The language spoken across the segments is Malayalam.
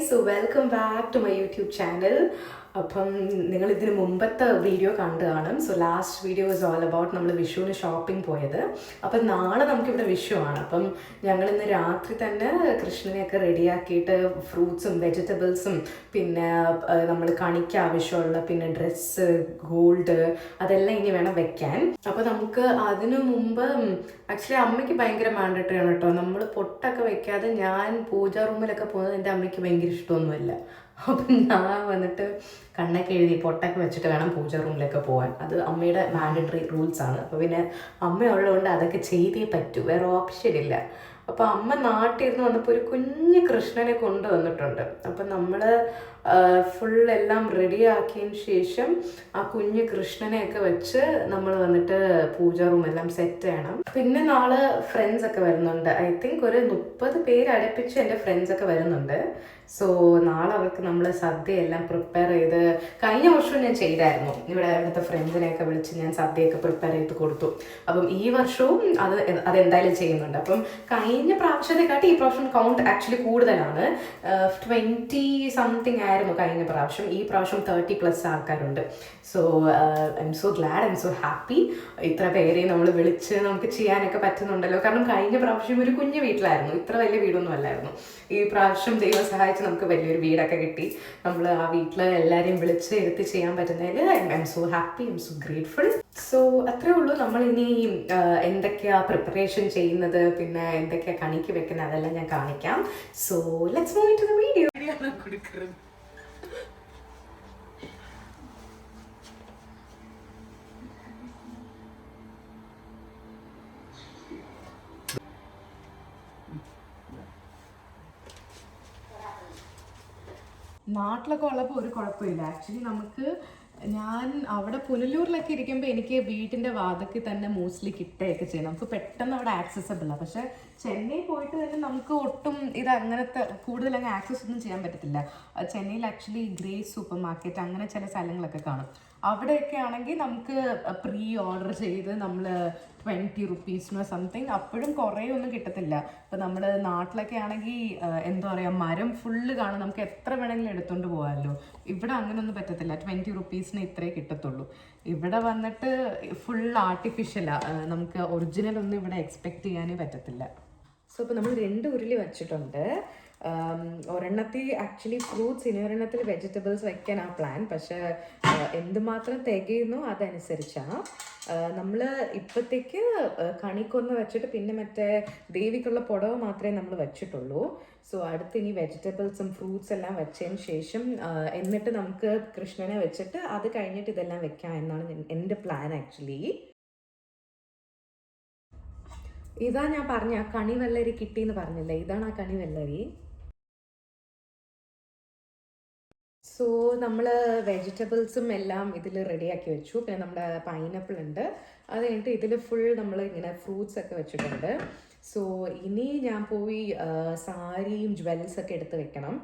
So welcome back to my YouTube channel. അപ്പം നിങ്ങൾ ഇതിന് മുമ്പത്തെ വീഡിയോ കണ്ടു കാണും. So last video was all about നമ്മൾ വിഷുവിന് ഷോപ്പിംഗ് പോയത്. അപ്പം നാളെ നമുക്കിവിടെ വിഷുവാണ്. അപ്പം ഞങ്ങളിന്ന് രാത്രി തന്നെ കൃഷ്ണനെയൊക്കെ റെഡിയാക്കിയിട്ട് ഫ്രൂട്ട്സും വെജിറ്റബിൾസും പിന്നെ നമ്മൾ കണിക്ക് ആവശ്യമുള്ള പിന്നെ ഡ്രസ്സ്, ഗോൾഡ് അതെല്ലാം ഇനി വേണം വെക്കാൻ. അപ്പോൾ നമുക്ക് അതിനു മുമ്പ് ആക്ച്വലി അമ്മയ്ക്ക് ഭയങ്കര മാൻഡേറ്ററി ആണ് കേട്ടോ. നമ്മൾ പൊട്ടൊക്കെ വെക്കാതെ ഞാൻ പൂജാ റൂമിലൊക്കെ പോകുന്നത് എൻ്റെ അമ്മയ്ക്ക് ഭയങ്കര ഇഷ്ടമൊന്നുമില്ല. അപ്പം ഞാൻ വന്നിട്ട് കണ്ണൊക്കെ എഴുതി പൊട്ടൊക്കെ വെച്ചിട്ട് വേണം പൂജാ റൂമിലൊക്കെ പോകാൻ. അത് അമ്മയുടെ മാൻഡേറ്ററി റൂൾസ് ആണ്. അപ്പോൾ പിന്നെ അമ്മ ഉള്ളതുകൊണ്ട് അതൊക്കെ ചെയ്തേ പറ്റൂ, വേറെ ഓപ്ഷൻ ഇല്ല. അപ്പോൾ അമ്മ നാട്ടിൽ നിന്ന് വന്നപ്പോൾ ഒരു കുഞ്ഞ് കൃഷ്ണനെ കൊണ്ടുവന്നിട്ടുണ്ട്. അപ്പം നമ്മൾ ഫുൾ എല്ലാം റെഡിയാക്കിയതിന് ശേഷം ആ കുഞ്ഞ് കൃഷ്ണനെയൊക്കെ വെച്ച് നമ്മൾ വന്നിട്ട് പൂജാ റൂം എല്ലാം സെറ്റ് ചെയ്യണം. പിന്നെ നാളെ ഫ്രണ്ട്സൊക്കെ വരുന്നുണ്ട്. ഐ തിങ്ക് ഒരു 30 പേര് അടുപ്പിച്ച് എൻ്റെ ഫ്രണ്ട്സൊക്കെ വരുന്നുണ്ട്. സോ നാളെ അവർക്ക് നമ്മൾ സദ്യയെല്ലാം പ്രിപ്പയർ ചെയ്ത്, കഴിഞ്ഞ വർഷവും ഞാൻ ചെയ്തായിരുന്നു. ഇവിടുത്തെ ഫ്രണ്ട്സിനെയൊക്കെ വിളിച്ച് ഞാൻ സദ്യയൊക്കെ പ്രിപ്പയർ ചെയ്ത് കൊടുത്തു. അപ്പം ഈ വർഷവും അതെന്തായാലും ചെയ്യുന്നുണ്ട്. അപ്പം കഴിഞ്ഞ പ്രാവശ്യത്തെക്കാട്ടി ഈ പ്രാവശ്യം കൗണ്ട് ആക്ച്വലി കൂടുതലാണ്. 20 സംതിങ് ആയിരുന്നു കഴിഞ്ഞ പ്രാവശ്യം. ഈ പ്രാവശ്യം 30+ ആൾക്കാരുണ്ട്. So I M so GLAAD, I M so happy. ഇത്ര പേരെ നമ്മൾ വിളിച്ച് നമുക്ക് ചെയ്യാനൊക്കെ പറ്റുന്നുണ്ടല്ലോ. കാരണം കഴിഞ്ഞ പ്രാവശ്യം ഒരു കുഞ്ഞു വീട്ടിലായിരുന്നു, ഇത്ര വലിയ വീടൊന്നും അല്ലായിരുന്നു. ഈ പ്രാവശ്യം ദൈവം സഹായിച്ച് നമുക്ക് വലിയൊരു വീടൊക്കെ കിട്ടി. നമ്മൾ ആ വീട്ടിൽ എല്ലാവരെയും വിളിച്ച് എടുത്ത് ചെയ്യാൻ പറ്റുന്നതിൽ I'm so happy, I'm so grateful. So അത്രേ ഉള്ളൂ. നമ്മൾ ഇനി എന്തൊക്കെയാ പ്രിപ്പറേഷൻ ചെയ്യുന്നത്, പിന്നെ എന്തൊക്കെയാ കണിക്ക് വെക്കുന്നത്, അതെല്ലാം ഞാൻ കാണിക്കാം. So let's move to the video. നാട്ടിലൊക്കെ ഉള്ളപ്പോൾ ഒരു കുഴപ്പമില്ല. ആക്ച്വലി ഞാൻ അവിടെ പുനലൂരിലൊക്കെ ഇരിക്കുമ്പോൾ എനിക്ക് വീട്ടിൻ്റെ വാതിൽക്ക് തന്നെ മോസ്റ്റ്ലി കിട്ടുകയൊക്കെ ചെയ്യും. നമുക്ക് പെട്ടെന്ന് അവിടെ ആക്സസബിളാണ്. പക്ഷേ ചെന്നൈ പോയിട്ട് തന്നെ നമുക്ക് ഒട്ടും ഇത് അങ്ങനത്തെ കൂടുതൽ അങ്ങ് ആക്സസ് ഒന്നും ചെയ്യാൻ പറ്റത്തില്ല. ചെന്നൈയിൽ ആക്ച്വലി ഗ്രേസ് സൂപ്പർ മാർക്കറ്റ് അങ്ങനെ ചില സ്ഥലങ്ങളൊക്കെ കാണും. അവിടെയൊക്കെ ആണെങ്കിൽ നമുക്ക് പ്രീ ഓർഡർ ചെയ്ത് നമ്മൾ 20 റുപ്പീസിനോ സംതിങ്, അപ്പോഴും കുറേ ഒന്നും കിട്ടത്തില്ല. ഇപ്പം നമ്മൾ നാട്ടിലൊക്കെ ആണെങ്കിൽ എന്താ പറയുക, മരം ഫുള്ള് കാണും, നമുക്ക് എത്ര വേണമെങ്കിലും എടുത്തുകൊണ്ട് പോകാമല്ലോ. ഇവിടെ അങ്ങനെയൊന്നും പറ്റത്തില്ല. 20 റുപ്പീസിന് ഇത്രേ കിട്ടത്തുള്ളൂ. ഇവിടെ വന്നിട്ട് ഫുൾ ആർട്ടിഫിഷ്യലാണ്. നമുക്ക് ഒറിജിനൽ ഒന്നും ഇവിടെ എക്സ്പെക്റ്റ് ചെയ്യാനേ പറ്റത്തില്ല. സോ ഇപ്പോൾ നമ്മൾ 2 ഉരുളി വച്ചിട്ടുണ്ട്. ഒരെണ്ണത്തിൽ ആക്ച്വലി ഫ്രൂട്ട്സ്, ഇനി ഒരെണ്ണത്തിൽ വെജിറ്റബിൾസ് വയ്ക്കാൻ ആ പ്ലാൻ. പക്ഷേ എന്തുമാത്രം തികയുന്നു അതനുസരിച്ചാണ്. നമ്മൾ ഇപ്പോഴത്തേക്ക് കണിക്കൊന്ന് വെച്ചിട്ട് പിന്നെ മറ്റേ ദേവിക്കുള്ള പുടവ് മാത്രമേ നമ്മൾ വെച്ചിട്ടുള്ളൂ. സോ അടുത്ത് ഇനി വെജിറ്റബിൾസും ഫ്രൂട്ട്സ് എല്ലാം വെച്ചതിന് ശേഷം എന്നിട്ട് നമുക്ക് കൃഷ്ണനെ വെച്ചിട്ട് അത് കഴിഞ്ഞിട്ട് ഇതെല്ലാം വെക്കാം എന്നാണ് എൻ്റെ പ്ലാൻ ആക്ച്വലി. ഇതാ ഞാൻ പറഞ്ഞ ആ കണിവെള്ളരി കിട്ടിയെന്ന് പറഞ്ഞില്ലേ, ഇതാണ് ആ കണിവെള്ളരി. സോ നമ്മൾ വെജിറ്റബിൾസും എല്ലാം ഇതിൽ റെഡിയാക്കി വെച്ചു. പിന്നെ നമ്മുടെ പൈനാപ്പിൾ ഉണ്ട്. അത് കഴിഞ്ഞിട്ട് ഇതിൽ ഫുൾ നമ്മൾ ഇങ്ങനെ ഫ്രൂട്ട്സ് ഒക്കെ വെച്ചിട്ടുണ്ട്. സോ ഇനി ഞാൻ പോയി സാരിയും ജ്വൽസൊക്കെ എടുത്ത് വെക്കണം.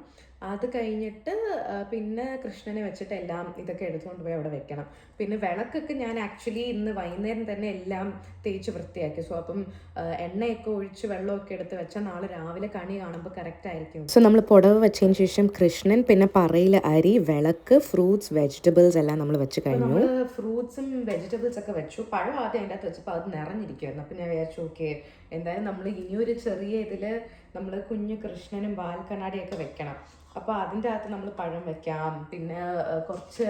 അത് കഴിഞ്ഞിട്ട് പിന്നെ കൃഷ്ണനെ വെച്ചിട്ട് എല്ലാം ഇതൊക്കെ എടുത്തുകൊണ്ട് പോയി അവിടെ വെക്കണം. പിന്നെ വിളക്കൊക്കെ ഞാൻ ആക്ച്വലി ഇന്ന് വൈകുന്നേരം തന്നെ എല്ലാം തേച്ച് വൃത്തിയാക്കി. സോ അപ്പം എണ്ണയൊക്കെ ഒഴിച്ച് വെള്ളമൊക്കെ എടുത്ത് വെച്ചാൽ നാളെ രാവിലെ കണി കാണുമ്പോൾ കറക്റ്റ് ആയിരിക്കും. സോ നമ്മൾ പുടവ് വെച്ചതിന് ശേഷം കൃഷ്ണൻ, പിന്നെ പറയിൽ അരി, വിളക്ക്, ഫ്രൂട്ട്സ്, വെജിറ്റബിൾസ് എല്ലാം നമ്മൾ വെച്ച് കഴിഞ്ഞു. നമ്മൾ ഫ്രൂട്ട്സും വെജിറ്റബിൾസ് ഒക്കെ വെച്ചു. പഴം ആദ്യം അതിൻ്റെ അകത്ത് വെച്ചപ്പോൾ അത് നിറഞ്ഞിരിക്കുമായിരുന്നു. അപ്പം ഞാൻ വിചാരിച്ചു ഓക്കെ, എന്തായാലും നമ്മൾ ഇനിയൊരു ചെറിയ ഇതിൽ നമ്മൾ കുഞ്ഞു കൃഷ്ണനും ബാൽക്കണ്ണാടിയൊക്കെ വെക്കണം. അപ്പോൾ അതിൻ്റെ അകത്ത് നമ്മൾ പഴം വെക്കാം. പിന്നെ കുറച്ച്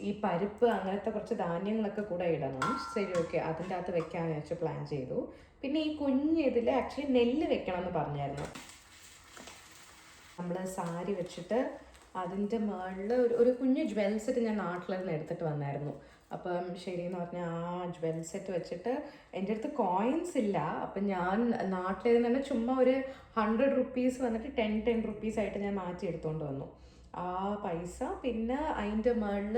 ഈ പരിപ്പ് അങ്ങനത്തെ കുറച്ച് ധാന്യങ്ങളൊക്കെ കൂടെ ഇടണം. ശരി, ഓക്കെ, അതിൻ്റെ അകത്ത് വെക്കാമെന്ന് വെച്ച് പ്ലാൻ ചെയ്തു. പിന്നെ ഈ കുഞ്ഞ് ഇതിൽ ആക്ച്വലി നെല്ല് വെക്കണം എന്ന് പറഞ്ഞായിരുന്നു. നമ്മൾ സാരി വെച്ചിട്ട് അതിൻ്റെ മുകളിൽ ഒരു കുഞ്ഞ് ജ്വൽ സെറ്റ് ഞാൻ നാട്ടിൽ നിന്ന് എടുത്തിട്ട് വന്നായിരുന്നു. അപ്പം ശരിയെന്ന് പറഞ്ഞാൽ ആ ജ്വൽ സെറ്റ് വെച്ചിട്ട് എൻ്റെ അടുത്ത് കോയിൻസ് ഇല്ല. അപ്പം ഞാൻ നാട്ടിൽ നിന്ന് തന്നെ ചുമ്മാ ഒരു 100 റുപ്പീസ് വന്നിട്ട് 10 റുപ്പീസ് ആയിട്ട് ഞാൻ മാറ്റി എടുത്തുകൊണ്ട് വന്നു ആ പൈസ. പിന്നെ അതിൻ്റെ മുകളിൽ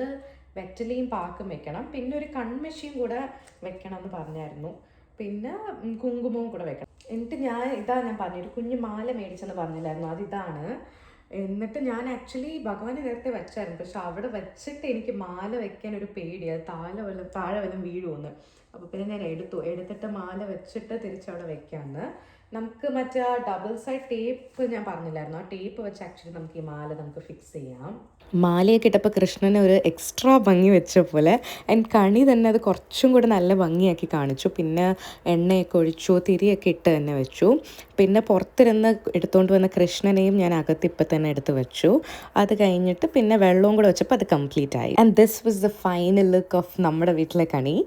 വെറ്റലയും പാക്കും വെക്കണം. പിന്നെ ഒരു കൺമഷിയും കൂടെ വെക്കണം എന്ന് പറഞ്ഞായിരുന്നു. പിന്നെ കുങ്കുമവും കൂടെ വെക്കണം. എന്നിട്ട് ഞാൻ പറഞ്ഞൊരു കുഞ്ഞു മാല മേടിച്ചെന്ന് പറഞ്ഞില്ലായിരുന്നു, അതിതാണ്. എന്നിട്ട് ഞാൻ ആക്ച്വലി ഭഗവാനെ നേരത്തെ വെച്ചായിരുന്നു. പക്ഷെ അവിടെ വെച്ചിട്ട് എനിക്ക് മാല വെക്കാൻ ഒരു പേടി, അത് താഴെ വല്ലതും വീഴുമെന്ന്. അപ്പോൾ പിന്നെ ഞാൻ എടുത്തിട്ട് മാല വെച്ചിട്ട് തിരിച്ചവിടെ വെക്കാമെന്ന്. നമുക്ക് മറ്റേ ആ ഡബിൾ സൈഡ് ടേപ്പ് ഞാൻ പറഞ്ഞില്ലായിരുന്നു, ആ ടേപ്പ് വെച്ച് ആക്ച്വലി നമുക്ക് ഈ മാല നമുക്ക് ഫിക്സ് ചെയ്യാം. മാലയൊക്കെ ഇട്ടപ്പോൾ കൃഷ്ണനെ ഒരു എക്സ്ട്രാ ഭംഗി വെച്ച പോലെ. ആൻഡ് കണി തന്നെ അത് കുറച്ചും കൂടെ നല്ല ഭംഗിയാക്കി കാണിച്ചു. പിന്നെ എണ്ണയൊക്കെ ഒഴിച്ചു, തിരിയൊക്കെ ഇട്ട് തന്നെ വെച്ചു. പിന്നെ പുറത്തിരുന്ന് എടുത്തുകൊണ്ട് വന്ന കൃഷ്ണനെയും ഞാൻ അകത്തിപ്പം തന്നെ എടുത്ത് വെച്ചു. അത് കഴിഞ്ഞിട്ട് പിന്നെ വെള്ളവും കൂടെ വെച്ചപ്പോൾ അത് കംപ്ലീറ്റ് ആയി. And this was the final look of നമ്മുടെ വീട്ടിലെ കണി.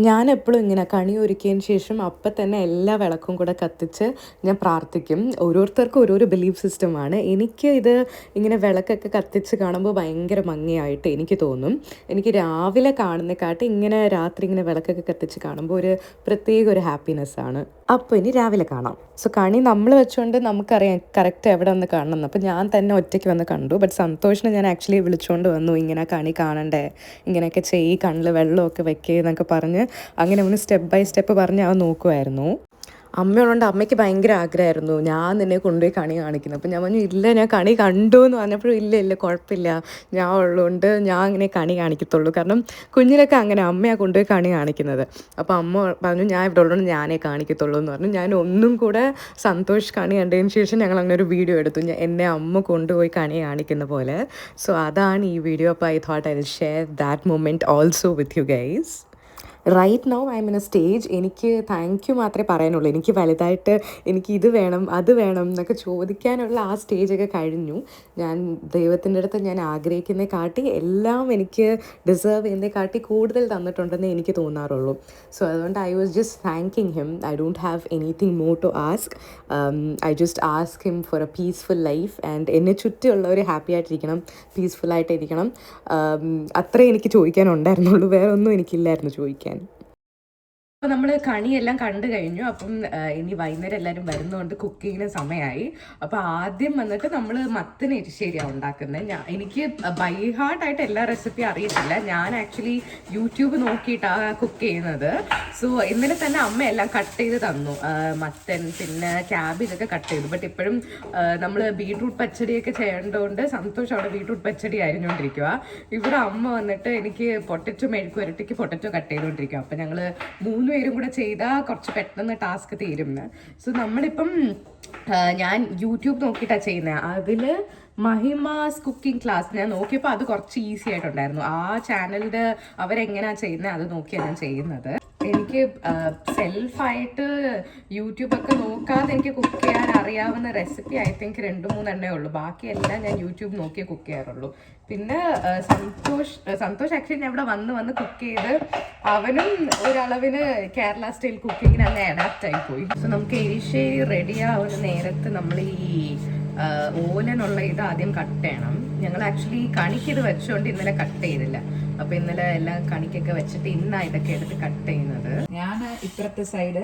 ഞാൻ എപ്പോഴും ഇങ്ങനെ കണി ഒരുക്കിയതിന് ശേഷം അപ്പം തന്നെ എല്ലാ വിളക്കും കൂടെ കത്തിച്ച് ഞാൻ പ്രാർത്ഥിക്കും. ഓരോരുത്തർക്കും ഓരോരോ ബിലീഫ് സിസ്റ്റമാണ്. എനിക്ക് ഇത് ഇങ്ങനെ വിളക്കൊക്കെ കത്തിച്ച് കാണുമ്പോൾ ഭയങ്കര ഭംഗിയായിട്ട് എനിക്ക് തോന്നും. എനിക്ക് രാവിലെ കാണുന്നതിനെക്കാട്ടി ഇങ്ങനെ രാത്രി ഇങ്ങനെ വിളക്കൊക്കെ കത്തിച്ച് കാണുമ്പോൾ ഒരു പ്രത്യേക ഒരു ഹാപ്പിനെസ്സാണ്. അപ്പോൾ ഇനി രാവിലെ കാണാം. സോ കണി നമ്മൾ വെച്ചുകൊണ്ട് നമുക്കറിയാം കറക്റ്റ് എവിടെ വന്ന് കാണണം. അപ്പോൾ ഞാൻ തന്നെ ഒറ്റയ്ക്ക് വന്ന് കണ്ടു. ബട്ട് സന്തോഷിനെ ഞാൻ ആക്ച്വലി വിളിച്ചുകൊണ്ട് വന്നു, ഇങ്ങനെ കണി കാണണ്ടേ, ഇങ്ങനെയൊക്കെ ചെയ്യ്, കണ്ണിൽ വെള്ളമൊക്കെ വെക്കുക എന്നൊക്കെ പറഞ്ഞ് അങ്ങനെ ഒന്ന് സ്റ്റെപ്പ് ബൈ സ്റ്റെപ്പ് പറഞ്ഞ് അവൻ നോക്കുമായിരുന്നു. അമ്മയുള്ളതുകൊണ്ട് അമ്മയ്ക്ക് ഭയങ്കര ആഗ്രഹമായിരുന്നു ഞാൻ നിന്നെ കൊണ്ടുപോയി കണി കാണിക്കുന്നത്. അപ്പം ഞാൻ പറഞ്ഞു ഇല്ല, ഞാൻ കണി കണ്ടു എന്ന് പറഞ്ഞപ്പോഴും ഇല്ല കുഴപ്പമില്ല, ഞാൻ ഉള്ളതുകൊണ്ട് ഞാൻ അങ്ങനെ കണി കാണിക്കത്തുള്ളൂ. കാരണം കുഞ്ഞിലൊക്കെ അങ്ങനെ അമ്മയാണ് കൊണ്ടുപോയി കണി കാണിക്കുന്നത്. അപ്പോൾ അമ്മ പറഞ്ഞു ഞാൻ ഇവിടെ ഉള്ളതുകൊണ്ട് ഞാനേ കാണിക്കത്തുള്ളൂ എന്ന് പറഞ്ഞു. ഞാൻ ഒന്നും കൂടെ സന്തോഷ് കണി കണ്ടതിന് ശേഷം ഞങ്ങൾ അങ്ങനെ ഒരു വീഡിയോ എടുത്തു, എന്നെ അമ്മ കൊണ്ടുപോയി കണി കാണിക്കുന്ന പോലെ. സോ അതാണ് ഈ വീഡിയോ. അപ്പോൾ I thought I will share that moment also with you guys. Right now I am in a stage, എനിക്ക് താങ്ക് യു മാത്രമേ പറയാനുള്ളൂ. എനിക്ക് വലുതായിട്ട് എനിക്ക് ഇത് വേണം അത് വേണം എന്നൊക്കെ ചോദിക്കാനുള്ള ആ സ്റ്റേജൊക്കെ കഴിഞ്ഞു. ഞാൻ ദൈവത്തിൻ്റെ അടുത്ത് ഞാൻ ആഗ്രഹിക്കുന്നതിനെ കാട്ടി എല്ലാം എനിക്ക് ഡിസേർവ് ചെയ്യുന്നതിനെ കാട്ടി കൂടുതൽ തന്നിട്ടുണ്ടെന്ന് എനിക്ക് തോന്നാറുള്ളൂ. സോ അതുകൊണ്ട് I was just thanking him. I don't have anything more to ask. I just ask him for a peaceful life. And എന്നെ ചുറ്റിയുള്ളവർ ഹാപ്പി ആയിട്ടിരിക്കണം, പീസ്ഫുള്ളായിട്ടിരിക്കണം. അത്രേ എനിക്ക് ചോദിക്കാനുണ്ടായിരുന്നുള്ളൂ, വേറെ ഒന്നും എനിക്കില്ലായിരുന്നു ചോദിക്കാൻ. അപ്പോൾ നമ്മൾ കണിയെല്ലാം കണ്ടു കഴിഞ്ഞു. അപ്പം ഇനി വൈകുന്നേരം എല്ലാവരും വരുന്നതുകൊണ്ട് കുക്കിങ്ങിന് സമയമായി. അപ്പോൾ ആദ്യം വന്നിട്ട് നമ്മൾ മത്തൻ എരിശ്ശേരിയാണ് ഉണ്ടാക്കുന്നത്. എനിക്ക് ബൈ ഹാർട്ടായിട്ട് എല്ലാ റെസിപ്പി അറിയത്തില്ല. ഞാൻ ആക്ച്വലി യൂട്യൂബ് നോക്കിയിട്ടാണ് കുക്ക് ചെയ്യുന്നത്. സോ ഇന്നലെ തന്നെ അമ്മ എല്ലാം കട്ട് ചെയ്ത് തന്നു, മത്തൻ പിന്നെ ക്യാബേജൊക്കെ കട്ട് ചെയ്തു. ബട്ട് ഇപ്പോഴും നമ്മൾ ബീട്രൂട്ട് പച്ചടിയൊക്കെ ചെയ്യേണ്ടതുകൊണ്ട് സന്തോഷം അവിടെ ബീട്രൂട്ട് പച്ചടി അരിഞ്ഞുകൊണ്ടിരിക്കുക. ഇവിടെ അമ്മ വന്നിട്ട് എനിക്ക് പൊട്ടറ്റോ മെഴുക്ക് വരട്ടിക്ക് പൊട്ടറ്റോ കട്ട് ചെയ്തുകൊണ്ടിരിക്കുക. അപ്പം ഞങ്ങൾ 3 പേരും കൂടെ ചെയ്താൽ കുറച്ച് പെട്ടെന്ന് ടാസ്ക് തീരുന്നു. സോ നമ്മളിപ്പം ഞാൻ യൂട്യൂബ് നോക്കിയിട്ടാണ് ചെയ്യുന്നത്. അതിൽ മഹിമാസ് കുക്കിംഗ് ക്ലാസ് ഞാൻ നോക്കിയപ്പോൾ അത് കുറച്ച് ഈസി ആയിട്ടുണ്ടായിരുന്നു. ആ ചാനലിൻ്റെ അവരെങ്ങനെയാണ് ചെയ്യുന്നത് അത് നോക്കിയാണ് ഞാൻ ചെയ്യുന്നത്. എനിക്ക് സെൽഫായിട്ട് യൂട്യൂബൊക്കെ നോക്കാതെ എനിക്ക് കുക്ക് ചെയ്യാൻ അറിയാവുന്ന റെസിപ്പി ഐ തിങ്ക് 2-3 എണ്ണേ ഉള്ളൂ. ബാക്കിയെല്ലാം ഞാൻ യൂട്യൂബ് നോക്കിയേ കുക്ക് ചെയ്യാറുള്ളൂ. പിന്നെ സന്തോഷ് ആക്ച്വലി ഞാൻ ഇവിടെ വന്ന് കുക്ക് ചെയ്ത് അവനും ഒരളവിന് കേരള സ്റ്റൈൽ കുക്കിങ്ങിന് അങ്ങ് അഡാപ്റ്റ് ആയി പോയി. സോ നമുക്ക് എരിശ്ശേരി റെഡിയാവുന്ന നേരത്ത് നമ്മൾ ഈ ഓലനുള്ള ഇത് ആദ്യം കട്ട് ചെയ്യണം. ഞങ്ങൾ ആക്ച്വലി കണിക്ക് ഇത് വെച്ചുകൊണ്ട് ഇന്നലെ കട്ട് ചെയ്തില്ല. അപ്പോൾ ഇന്നലെ എല്ലാം കണിക്കൊക്കെ വെച്ചിട്ട് ഇന്നാണ് ഇതൊക്കെ എടുത്ത് കട്ട് ചെയ്യുന്നത്. ഞാൻ ഇപ്പുറത്തെ സൈഡ്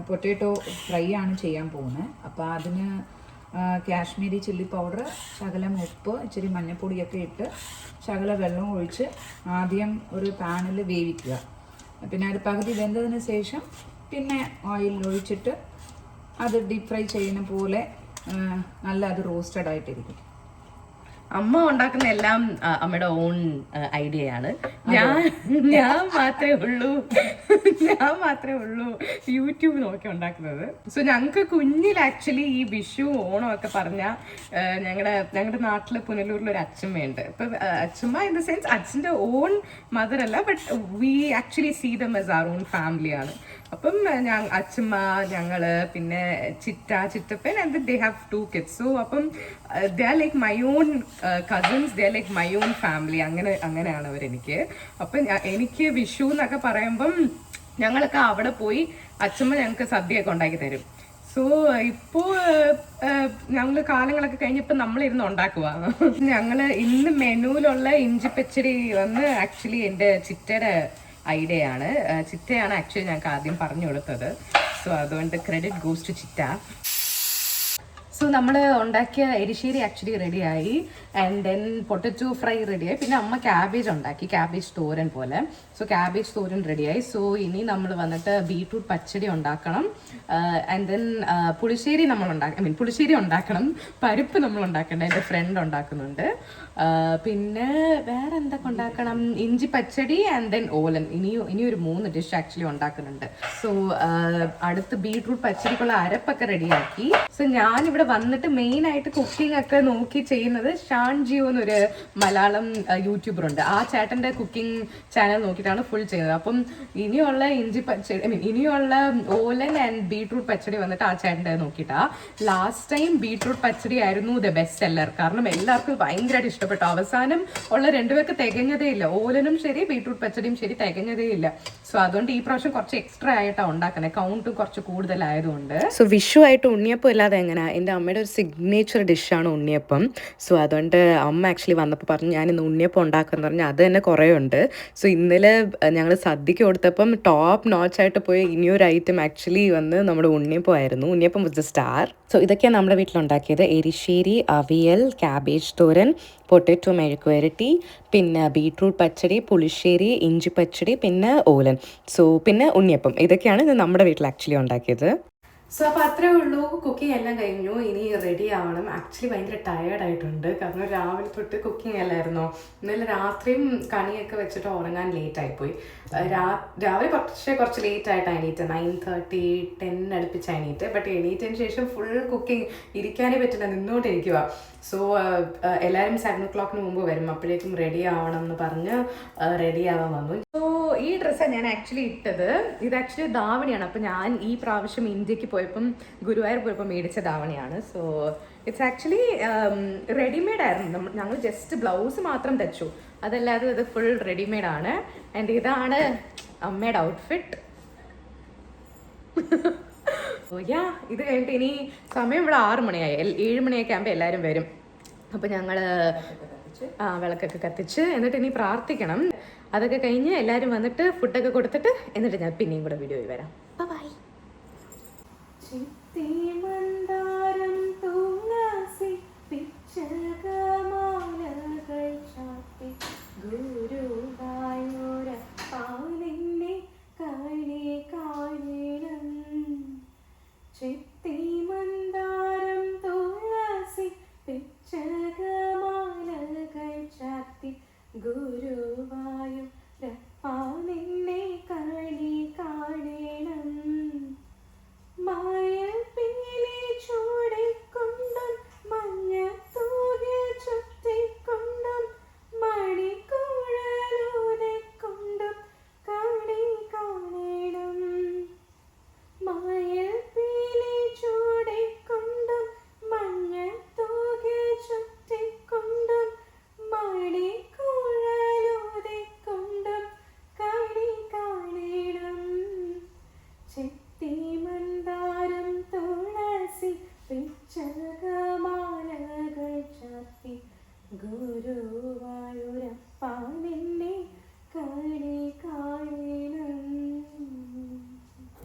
പൊട്ടാറ്റോ ഫ്രൈ ആണ് ചെയ്യാൻ പോകുന്നത്. അപ്പോൾ അതിന് കാശ്മീരി ചില്ലി പൗഡർ, ശകലം ഉപ്പ്, ഇച്ചിരി മഞ്ഞൾപ്പൊടിയൊക്കെ ഇട്ട് ശകല വെള്ളം ഒഴിച്ച് ആദ്യം ഒരു പാനിൽ വേവിക്കുക. പിന്നെ അത് പകുതി വെന്തതിന് ശേഷം പിന്നെ ഓയിൽ ഒഴിച്ചിട്ട് അത് ഡീപ് ഫ്രൈ ചെയ്യുന്ന പോലെ നല്ല അത് റോസ്റ്റഡ് ആയിട്ടിരിക്കും. അമ്മ ഉണ്ടാക്കുന്ന എല്ലാം അമ്മയുടെ ഓൺ ഐഡിയയാണ്. ഞാൻ മാത്രമേ ഉള്ളൂ യൂട്യൂബ് നോക്കി ഉണ്ടാക്കുന്നത്. സോ ഞങ്ങൾക്ക് കുഞ്ഞിൽ ആക്ച്വലി ഈ വിഷു ഓണം ഒക്കെ പറഞ്ഞാൽ ഞങ്ങളുടെ നാട്ടിൽ പുനലൂരിൽ ഒരു അച്ഛമ്മയുണ്ട്. ഇപ്പം അച്ഛമ്മ ഇൻ ദ സെൻസ് അച്ഛൻ്റെ ഓൺ മദർ അല്ല, but we actually see them as our own ഫാമിലിയാണ്. അപ്പം അച്ഛമ്മ, ഞങ്ങള്, പിന്നെ ചിറ്റപ്പൻ and they have 2 kids. So അപ്പം they are like my own cousins, they are like my own family. അങ്ങനെയാണ് അവരെനിക്ക്. അപ്പം എനിക്ക് വിഷു എന്നൊക്കെ പറയുമ്പം ഞങ്ങളൊക്കെ അവിടെ പോയി അച്ഛമ്മ ഞങ്ങൾക്ക് സദ്യയൊക്കെ ഉണ്ടാക്കി തരും. സോ ഇപ്പോൾ ഞങ്ങൾ കാലങ്ങളൊക്കെ കഴിഞ്ഞപ്പോൾ നമ്മളിരുന്ന് ഉണ്ടാക്കുക. ഞങ്ങൾ ഇന്ന് മെനുവിലുള്ള ഇഞ്ചിപ്പച്ചടി വന്ന് ആക്ച്വലി എൻ്റെ ചിറ്റയുടെ ഐഡിയയാണ്. ചിറ്റയാണ് ആക്ച്വലി ഞങ്ങൾക്ക് ആദ്യം പറഞ്ഞു കൊടുത്തത്. സോ അതുകൊണ്ട് credit goes to Chitta. So നമ്മൾ ഉണ്ടാക്കിയ എരിശ്ശേരി ആക്ച്വലി റെഡിയായി ആൻഡ് ദെൻ പൊട്ടറ്റോ ഫ്രൈ റെഡിയായി. പിന്നെ അമ്മ ക്യാബേജ് ഉണ്ടാക്കി, ക്യാബേജ് തോരൻ പോലെ. സോ ക്യാബേജ് തോരൻ റെഡിയായി. സോ ഇനി നമ്മൾ വന്നിട്ട് ബീട്രൂട്ട് പച്ചടി ഉണ്ടാക്കണം. ആൻഡ് ദെൻ പുളിശ്ശേരി പുളിശ്ശേരി ഉണ്ടാക്കണം. പരിപ്പ് നമ്മൾ ഉണ്ടാക്കണ്ട, എൻ്റെ ഫ്രണ്ട് ഉണ്ടാക്കുന്നുണ്ട്. പിന്നെ വേറെ എന്തൊക്കെ ഉണ്ടാക്കണം? ഇഞ്ചി പച്ചടി ആൻഡ് ദെൻ ഓലൻ. ഇനി ഒരു 3 ഡിഷ് ആക്ച്വലി ഉണ്ടാക്കുന്നുണ്ട്. സോ അടുത്ത് ബീട്രൂട്ട് പച്ചടിക്കുള്ള അരപ്പൊക്കെ റെഡിയാക്കി. സോ ഞാനിവിടെ വന്നിട്ട് മെയിൻ ആയിട്ട് കുക്കിംഗ് ഒക്കെ നോക്കി ചെയ്യുന്നത് ഷാൻ ജിയോ എന്നൊരു മലയാളം യൂട്യൂബർ ഉണ്ട്. ആ ചേട്ടൻ്റെ കുക്കിംഗ് ചാനൽ നോക്കിയിട്ടാണ് ഫുൾ ചെയ്യുന്നത്. അപ്പം ഇനിയുള്ള ഇനിയുള്ള ഓലൻ ആൻഡ് ബീട്രൂട്ട് പച്ചടി വന്നിട്ട് ആ ചേട്ടൻ്റെ നോക്കിയിട്ടാ. ലാസ്റ്റ് ടൈം ബീട്രൂട്ട് പച്ചടി ആയിരുന്നു ദ ബെസ്റ്റ് സെല്ലർ. കാരണം എല്ലാവർക്കും ഭയങ്കരമായിട്ട് ഇഷ്ടപ്പെട്ടു. അവസാനം ഉള്ള 2 പേർക്ക് തികഞ്ഞതേ ഇല്ല. ഓലനും ശരി ബീട്രൂട്ട് പച്ചടിയും ശരി തികഞ്ഞതേ ഇല്ല. സോ അതുകൊണ്ട് ഈ പ്രാവശ്യം കുറച്ച് എക്സ്ട്രാ ആയിട്ടാണ് ഉണ്ടാക്കുന്നത്, കൗണ്ടും കുറച്ച് കൂടുതലായതുകൊണ്ട്. സോ വിഷു ആയിട്ട് ഉണ്ണിയപ്പം ഇല്ലാതെ എങ്ങനെയാ? എൻ്റെ അമ്മയുടെ ഒരു സിഗ്നേച്ചർ ഡിഷാണ് ഉണ്ണിയപ്പം. സോ അതുകൊണ്ട് അമ്മ ആക്ച്വലി വന്നപ്പോൾ പറഞ്ഞു ഞാൻ ഇന്ന് ഉണ്ണിയപ്പം ഉണ്ടാക്കുമെന്ന് പറഞ്ഞാൽ അത് തന്നെ കുറേ ഉണ്ട്. സോ ഇന്നലെ ഞങ്ങൾ സദ്യക്ക് കൊടുത്തപ്പം ടോപ്പ് നോച്ചായിട്ട് പോയ ഇനിയൊരു ഐറ്റം ആക്ച്വലി വന്ന് നമ്മുടെ ഉണ്ണിയപ്പം ആയിരുന്നു. ഉണ്ണിയപ്പം വാസ് ദ സ്റ്റാർ. സോ ഇതൊക്കെയാണ് നമ്മുടെ വീട്ടിലുണ്ടാക്കിയത്. എരിശ്ശേരി, അവിയൽ, ക്യാബേജ് തോരൻ, പൊട്ടറ്റോ മെഴുക്കുവരട്ടി, പിന്നെ ബീട്രൂട്ട് പച്ചടി, പുളിശ്ശേരി, ഇഞ്ചി പച്ചടി, പിന്നെ ഓലൻ. സോ പിന്നെ ഉണ്ണിയപ്പം. ഇതൊക്കെയാണ് ഇത് നമ്മുടെ വീട്ടിൽ ആക്ച്വലി ഉണ്ടാക്കിയത്. സോ അപ്പോൾ അത്രേ ഉള്ളൂ. കുക്കിംഗ് എല്ലാം കഴിഞ്ഞു. ഇനി റെഡി ആവണം. ആക്ച്വലി ഭയങ്കര ടയേർഡായിട്ടുണ്ട്. കാരണം രാവിലെ തൊട്ട് കുക്കിംഗ് അല്ലായിരുന്നോ. ഇന്നലെ രാത്രിയും കണിയൊക്കെ വെച്ചിട്ട് ഉറങ്ങാൻ ലേറ്റ് ആയിപ്പോയി. രാവിലെ കുറച്ച് ലേറ്റ് ആയിട്ടാണ് എണീറ്റ്. 9:30, 10 അടുപ്പിച്ച് എണീറ്റ്. ബട്ട് എണീറ്റതിന് ശേഷം ഫുൾ കുക്കിംഗ് ഇരിക്കാനേ പറ്റില്ല, നിന്നോണ്ടിരിക്കുക. സോ എല്ലാവരും 7 o'clock മുമ്പ് വരും. അപ്പോഴേക്കും റെഡി ആവണം എന്ന് പറഞ്ഞ് റെഡി ആവാൻ വന്നു. സോ ഈ ഡ്രസ്സാണ് ഞാൻ ആക്ച്വലി ഇട്ടത്. ഇത് ആക്ച്വലി ധാവണിയാണ്. അപ്പോൾ ഞാൻ ഈ പ്രാവശ്യം ഇന്ത്യക്ക് പോയപ്പം ഗുരുവായൂർ പോയപ്പോൾ മേടിച്ച ധാവണിയാണ്. സോ ഇറ്റ്സ് ആക്ച്വലി റെഡിമെയ്ഡ് ആയിരുന്നു. ഞങ്ങൾ ജസ്റ്റ് ബ്ലൗസ് മാത്രം തച്ചു, അതല്ലാതെ ഇത് ഫുൾ റെഡിമെയ്ഡ് ആണ്. ആൻഡ് ഇതാണ് അമ്മയുടെ ഔട്ട്ഫിറ്റ്. ഇത് കഴിഞ്ഞിട്ട് ഇനി സമയം ഇവിടെ 6 മണിയായി. 7 മണിയൊക്കെ ആകുമ്പോൾ എല്ലാവരും വരും. അപ്പോൾ ഞങ്ങൾ വിളക്കൊക്കെ കത്തിച്ച് എന്നിട്ട് ഇനി പ്രാർത്ഥിക്കണം. അതൊക്കെ കഴിഞ്ഞ് എല്ലാവരും വന്നിട്ട് ഫുഡൊക്കെ കൊടുത്തിട്ട് എന്നിട്ട് ഞാൻ പിന്നെയും കൂടെ വീഡിയോയിൽ വരാം. ബൈ.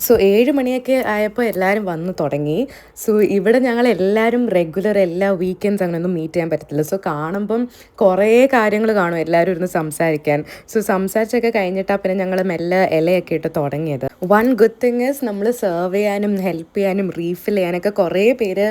സോ 7 മണിയൊക്കെ ആയപ്പോൾ എല്ലാവരും വന്ന് തുടങ്ങി. സോ ഇവിടെ ഞങ്ങൾ എല്ലാവരും റെഗുലർ എല്ലാ വീക്കെൻഡ്സ് അങ്ങനെയൊന്നും മീറ്റ് ചെയ്യാൻ പറ്റത്തില്ല. സോ കാണുമ്പം കുറേ കാര്യങ്ങൾ കാണും, എല്ലാവരും ഇരുന്ന് സംസാരിക്കാൻ. സോ സംസാരിച്ചൊക്കെ കഴിഞ്ഞിട്ടാണ് പിന്നെ ഞങ്ങൾ മെല്ലെ ഇലയൊക്കെ ഇട്ട് തുടങ്ങിയത്. വൺ ഗുഡ് തിങ് ഈസ് നമ്മൾ സെർവ് ചെയ്യാനും ഹെൽപ്പ് ചെയ്യാനും റീഫിൽ ചെയ്യാനൊക്കെ കുറേ പേര്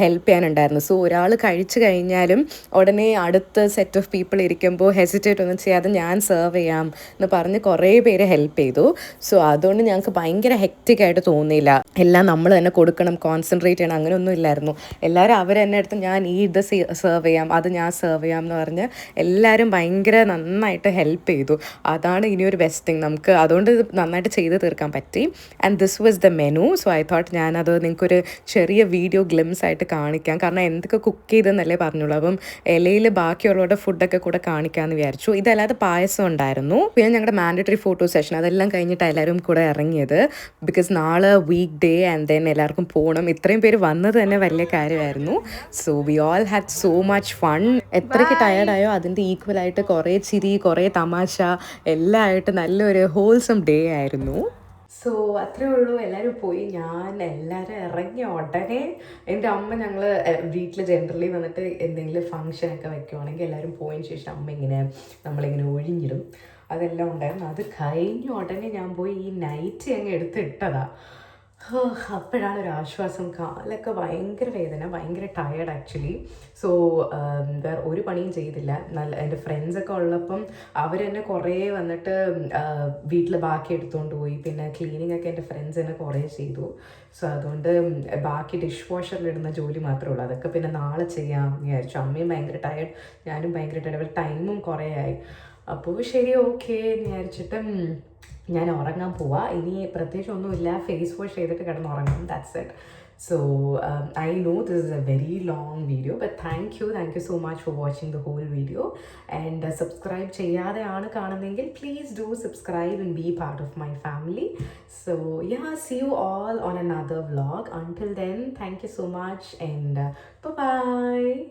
ഹെൽപ്പ് ചെയ്യാനുണ്ടായിരുന്നു. സോ ഒരാൾ കഴിച്ചു കഴിഞ്ഞാലും ഉടനെ അടുത്ത സെറ്റ് ഓഫ് പീപ്പിൾ ഇരിക്കുമ്പോൾ ഹെസിറ്റേറ്റ് ഒന്നും ചെയ്യാതെ ഞാൻ സെർവ് ചെയ്യാം എന്ന് പറഞ്ഞ് കുറേ പേര് ഹെൽപ്പ് ചെയ്തു. സോ അതുകൊണ്ട് ഞങ്ങൾക്ക് ഭയങ്കര ഹെക്റ്റിക്കായിട്ട് തോന്നിയില്ല. എല്ലാം നമ്മൾ തന്നെ കൊടുക്കണം, കോൺസെൻട്രേറ്റ് ചെയ്യണം, അങ്ങനെയൊന്നും ഇല്ലായിരുന്നു. എല്ലാവരും അവർ തന്നെ എടുത്ത് ഞാൻ ഇത് സെർവ് ചെയ്യാം, അത് ഞാൻ സെർവ് ചെയ്യാം എന്ന് പറഞ്ഞ് എല്ലാവരും ഭയങ്കര നന്നായിട്ട് ഹെൽപ്പ് ചെയ്തു. അതാണ് ഇനിയൊരു ബെസ്റ്റ് തിങ് നമുക്ക്. അതുകൊണ്ട് നന്നായിട്ട് ചെയ്ത് തീർക്കാൻ പറ്റി. And this was the menu. So I thought ഞാനത് നിങ്ങൾക്കൊരു ചെറിയ വീഡിയോ ഗ്ലിംസ് ആയിട്ട് കാണിക്കാം. കാരണം എന്തൊക്കെ കുക്ക് ചെയ്തെന്നല്ലേ പറഞ്ഞുള്ളൂ. അപ്പം ഇലയിൽ ബാക്കിയുള്ളവരുടെ ഫുഡൊക്കെ കൂടെ കാണിക്കാമെന്ന് വിചാരിച്ചു. ഇതല്ലാതെ പായസം ഉണ്ടായിരുന്നു. പിന്നെ ഞങ്ങളുടെ മാൻഡറ്ററി ഫോട്ടോ സെഷൻ അതെല്ലാം കഴിഞ്ഞിട്ട് എല്ലാവരും കൂടെ ഇറങ്ങിയത്. ബിക്കോസ് നാളെ വീക്ക് ഡേ ആൻഡ് ദെൻ എല്ലാവർക്കും പോകണം. ഇത്രയും പേര് വന്നത് തന്നെ വലിയ കാര്യമായിരുന്നു. So we all had so much fun. എത്രയ്ക്ക് ടയർഡായോ അതിൻ്റെ ഈക്വലായിട്ട് കുറേ ചിരി, കുറേ തമാശ എല്ലാം ആയിട്ട് നല്ലൊരു ഹോൾസം ഡേ ആയിരുന്നു. സോ അത്രേ ഉള്ളൂ. എല്ലാവരും പോയി. ഞാൻ എല്ലാവരും ഇറങ്ങിയ ഉടനെ എൻ്റെ അമ്മ, ഞങ്ങൾ വീട്ടിൽ ജനറലി വന്നിട്ട് എന്തെങ്കിലും ഫങ്ഷനൊക്കെ വെക്കുവാണെങ്കിൽ എല്ലാവരും പോയതിന് ശേഷം അമ്മ ഇങ്ങനെ നമ്മളിങ്ങനെ ഒഴിഞ്ഞിടും. അതെല്ലാം ഉണ്ടായിരുന്നു. അത് കഴിഞ്ഞ ഉടനെ ഞാൻ പോയി ഈ നൈറ്റ് അങ്ങ് എടുത്തിട്ടതാ. അപ്പോഴാണ് ഒരു ആശ്വാസം. കാലൊക്കെ ഭയങ്കര വേദന, ഭയങ്കര ടയേർഡ് ആക്ച്വലി. സോ വേറെ ഒരു പണിയും ചെയ്തില്ല. എൻ്റെ ഫ്രണ്ട്സൊക്കെ ഉള്ളപ്പം അവർ തന്നെ കുറേ വന്നിട്ട് വീട്ടിൽ ബാക്കി എടുത്തുകൊണ്ട് പോയി. പിന്നെ ക്ലീനിങ് ഒക്കെ എൻ്റെ ഫ്രണ്ട്സ് തന്നെ കുറേ ചെയ്തു. സോ അതുകൊണ്ട് ബാക്കി ഡിഷ് വാഷറിലിടുന്ന ജോലി മാത്രമേ ഉള്ളൂ. അതൊക്കെ പിന്നെ നാളെ ചെയ്യാം എന്ന് വിചാരിച്ചു. അമ്മയും ഭയങ്കര ടയേർഡ്, ഞാനും ഭയങ്കര ടയേർഡ്. ടൈമും കുറേ ആയി. അപ്പോൾ ശരി, ഓക്കെ എന്ന് വിചാരിച്ചിട്ട് ഞാൻ ഉറങ്ങാൻ പോവാ. ഇനി പ്രത്യേകിച്ച് ഒന്നുമില്ല, ഫേസ് വാഷ് ചെയ്തിട്ട് കിടന്ന് ഉറങ്ങും. That's it. So I know this is a very long video, but thank you so much for watching the whole video. And subscribe ചെയ്യാതെയാണ് കാണുന്നതെങ്കിൽ please do subscribe and be part of my family. So yeah, see you all on another vlog. Until then, thank you so much and bye bye.